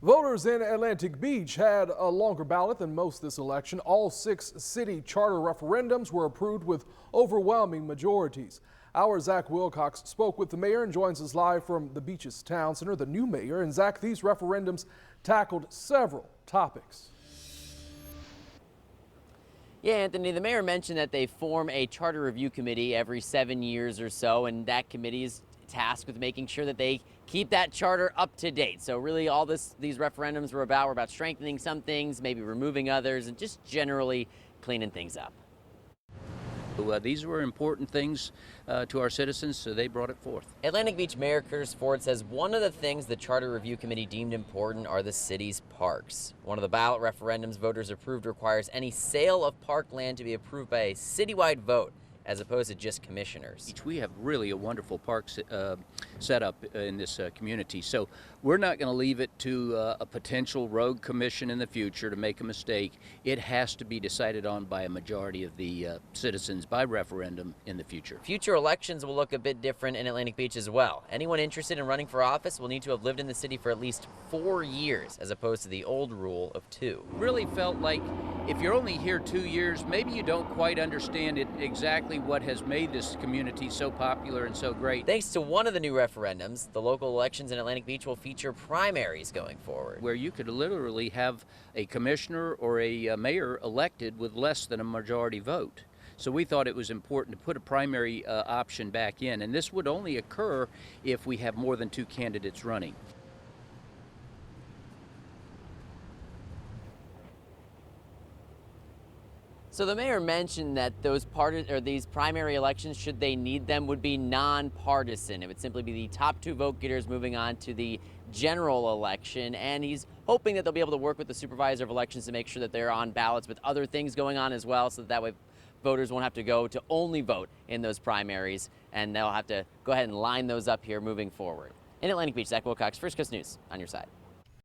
Voters in Atlantic Beach had a longer ballot than most this election. All 6 city charter referendums were approved with overwhelming majorities. Our Zach Wilcox spoke with the mayor and joins us live from the Beach's Town Center, the new mayor. And Zach, these referendums tackled several topics. Yeah, Anthony, the mayor mentioned that they form a charter review committee every 7 years or so, and that committee is tasked with making sure that they keep that charter up to date. So really all these referendums were about strengthening some things, maybe removing others, and just generally cleaning things up. These were important things to our citizens, so they brought it forth. Atlantic Beach Mayor Curtis Ford says one of the things the Charter Review Committee deemed important are the city's parks. One of the ballot referendums voters approved requires any sale of parkland to be approved by a citywide vote, as opposed to just commissioners. We have really a wonderful park set up in this community, so we're not going to leave it to a potential rogue commission in the future to make a mistake. It has to be decided on by a majority of the citizens by referendum in the future. Future elections will look a bit different in Atlantic Beach as well. Anyone interested in running for office will need to have lived in the city for at least 4 years, as opposed to the old rule of 2. Really felt like if you're only here 2 years, maybe you don't quite understand it exactly what has made this community so popular and so great. Thanks to one of the new referendums, the local elections in Atlantic Beach will feature primaries going forward, where you could literally have a commissioner or a mayor elected with less than a majority vote. So we thought it was important to put a primary option back in, and this would only occur if we have more than 2 candidates running. So the mayor mentioned that these primary elections, should they need them, would be nonpartisan. It would simply be the top 2 vote getters moving on to the general election, and he's hoping that they'll be able to work with the supervisor of elections to make sure that they're on ballots with other things going on as well, so that way voters won't have to go to only vote in those primaries, and they'll have to go ahead and line those up here moving forward. In Atlantic Beach, Zach Wilcox, First Coast News, on your side.